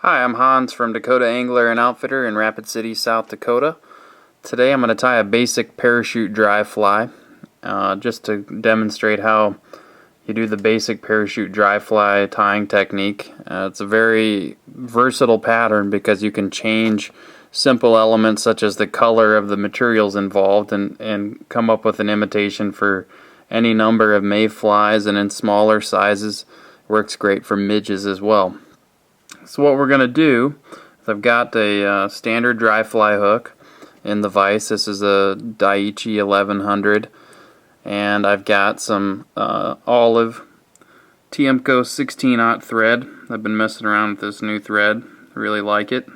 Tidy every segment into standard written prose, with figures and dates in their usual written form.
Hi, I'm Hans from Dakota Angler and Outfitter in Rapid City, South Dakota. Today I'm going to tie a basic parachute dry fly just to demonstrate how you do the basic parachute dry fly tying technique. It's a very versatile pattern because you can change simple elements such as the color of the materials involved and come up with an imitation for any number of mayflies, and in smaller sizes works great for midges as well. So what we're going to do is I've got a standard dry fly hook in the vise. This is a Daiichi 1100, and I've got some olive Tiemco 16-aught thread. I've been messing around with this new thread. I really like it.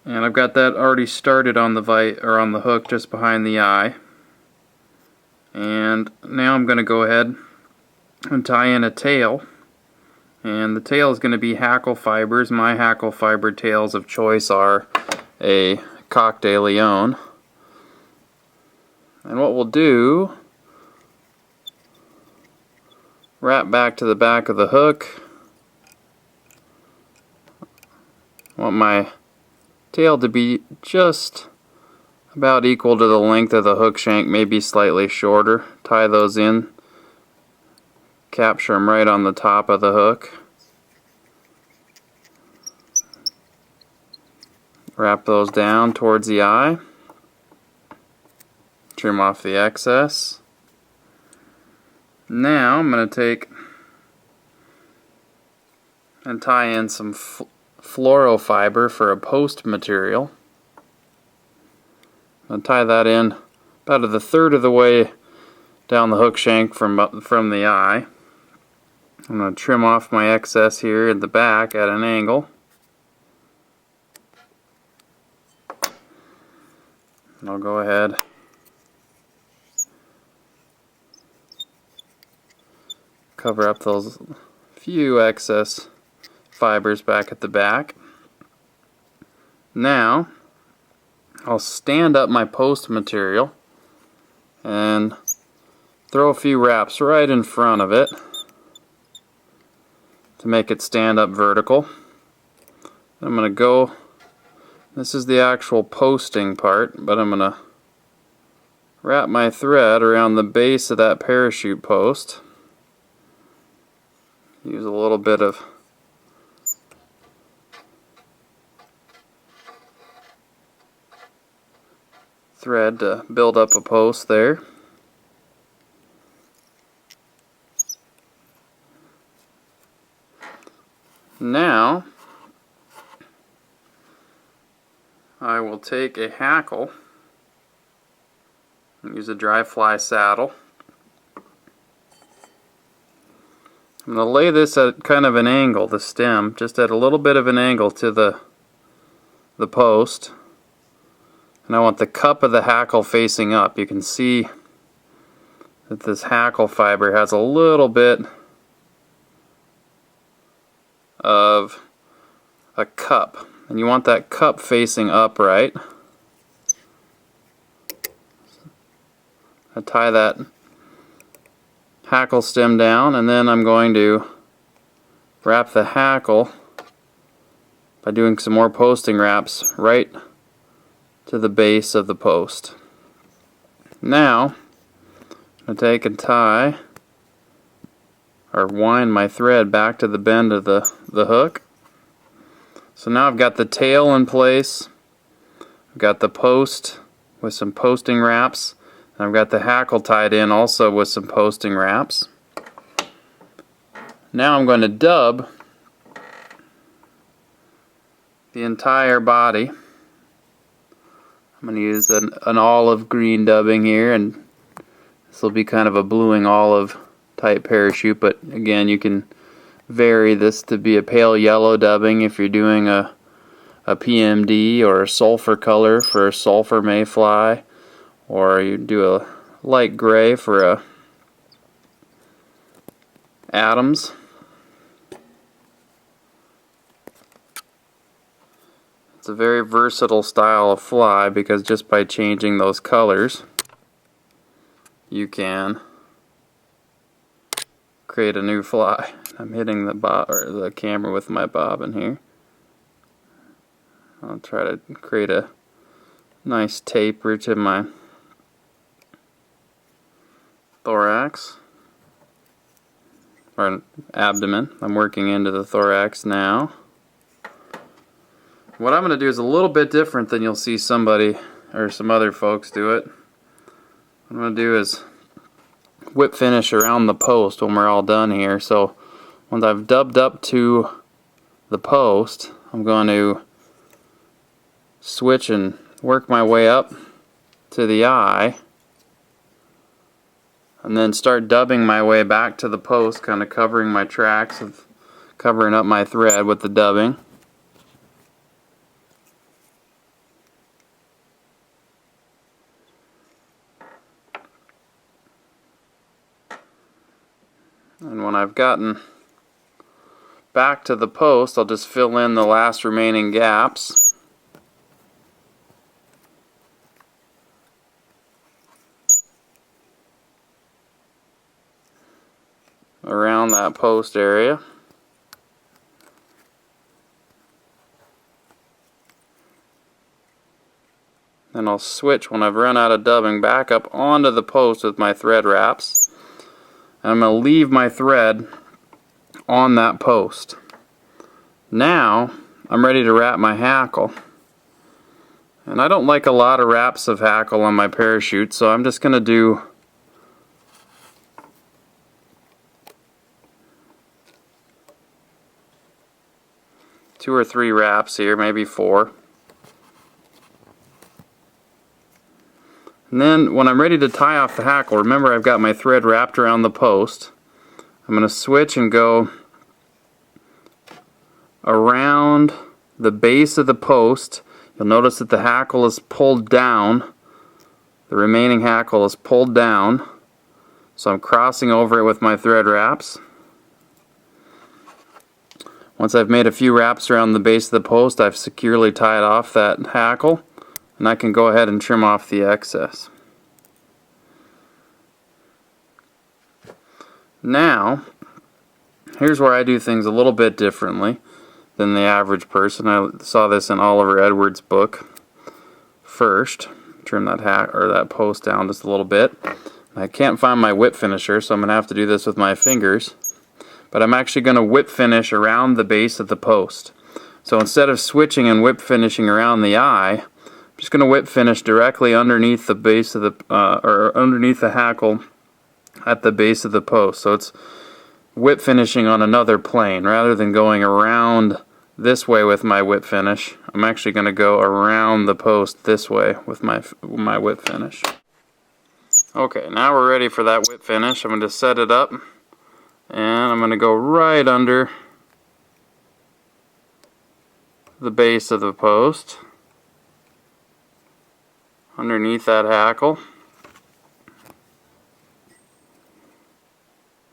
And I've got that already started on the on the hook just behind the eye. And now I'm going to go ahead and tie in a tail. And the tail is going to be hackle fibers. My hackle fiber tails of choice are a Coq de Leon. And what we'll do, wrap back to the back of the hook. I want my tail to be just about equal to the length of the hook shank, maybe slightly shorter. Tie those in. Capture them right on the top of the hook. Wrap those down towards the eye. Trim off the excess. Now I'm going to take and tie in some fluoro fiber for a post material. I'll tie that in about a third of the way down the hook shank from the eye. I'm going to trim off my excess here in the back at an angle. And I'll go ahead cover up those few excess fibers back at the back. Now I'll stand up my post material and throw a few wraps right in front of it to make it stand up vertical. I'm going to go, this is the actual posting part, but I'm going to wrap my thread around the base of that parachute post. Use a little bit of thread to build up a post there. Now I will take a hackle and use a dry fly saddle. I'm going to lay this at kind of an angle, the stem, just at a little bit of an angle to the post. And I want the cup of the hackle facing up. You can see that this hackle fiber has a little bit of a cup, and you want that cup facing upright. I tie that hackle stem down, and then I'm going to wrap the hackle by doing some more posting wraps right to the base of the post. Now I'm going to take and tie or wind my thread back to the bend of the hook. So now I've got the tail in place, I've got the post with some posting wraps, and I've got the hackle tied in also with some posting wraps. Now I'm going to dub the entire body. I'm going to use an olive green dubbing here, and this will be kind of a bluing olive type parachute, but again, you can vary this to be a pale yellow dubbing if you're doing a PMD, or a sulfur color for a sulfur mayfly, or you do a light gray for a Adams. It's a very versatile style of fly because just by changing those colors you can create a new fly. I'm hitting the camera with my bobbin here. I'll try to create a nice taper to my thorax, or abdomen. I'm working into the thorax now. What I'm going to do is a little bit different than you'll see somebody or some other folks do it. What I'm going to do is whip finish around the post when we're all done here. So once I've dubbed up to the post, I'm going to switch and work my way up to the eye, and then start dubbing my way back to the post, kind of covering my tracks, of covering up my thread with the dubbing. And when I've gotten back to the post, I'll just fill in the last remaining gaps. Around that post area. Then I'll switch when I've run out of dubbing back up onto the post with my thread wraps. And I'm going to leave my thread on that post. Now I'm ready to wrap my hackle. And I don't like a lot of wraps of hackle on my parachute, so I'm just going to do two or three wraps here, maybe 4. And then when I'm ready to tie off the hackle, remember I've got my thread wrapped around the post. I'm going to switch and go around the base of the post. You'll notice that the hackle is pulled down. The remaining hackle is pulled down. So I'm crossing over it with my thread wraps. Once I've made a few wraps around the base of the post, I've securely tied off that hackle, and I can go ahead and trim off the excess. Now, here's where I do things a little bit differently than the average person. I saw this in Oliver Edwards' book. First, trim that post down just a little bit. I can't find my whip finisher, so I'm going to have to do this with my fingers. But I'm actually going to whip finish around the base of the post. So instead of switching and whip finishing around the eye, I'm just going to whip finish directly underneath the base of the or underneath the hackle at the base of the post. So it's whip finishing on another plane rather than going around this way with my whip finish. I'm actually going to go around the post this way with my whip finish. Okay, now we're ready for that whip finish. I'm going to set it up, and I'm going to go right under the base of the post, underneath that hackle.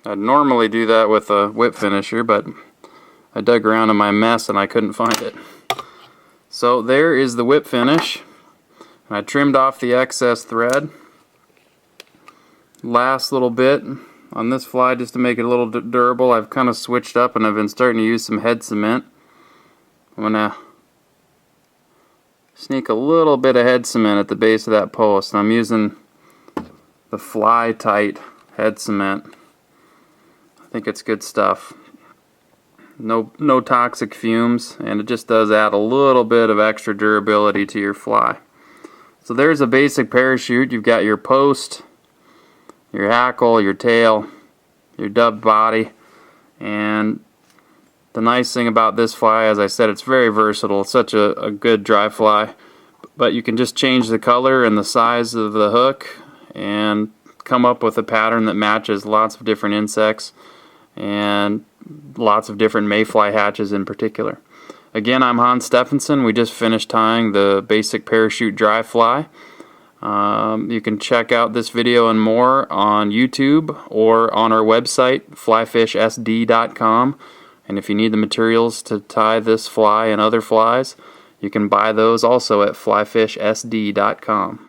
I'd normally do that with a whip finisher, but I dug around in my mess and I couldn't find it. So there is the whip finish. I trimmed off the excess thread. Last little bit on this fly, just to make it a little durable, I've kind of switched up and I've been starting to use some head cement. I'm going to sneak a little bit of head cement at the base of that post. I'm using the Fly Tight head cement. I think it's good stuff. No toxic fumes, and it just does add a little bit of extra durability to your fly. So there's a basic parachute. You've got your post, your hackle, your tail, your dubbed body, and the nice thing about this fly, as I said, it's very versatile. It's such a good dry fly, but you can just change the color and the size of the hook and come up with a pattern that matches lots of different insects and lots of different mayfly hatches in particular. Again, I'm Hans Stephenson. We just finished tying the basic parachute dry fly. You can check out this video and more on YouTube or on our website, flyfishsd.com. And if you need the materials to tie this fly and other flies, you can buy those also at flyfishsd.com.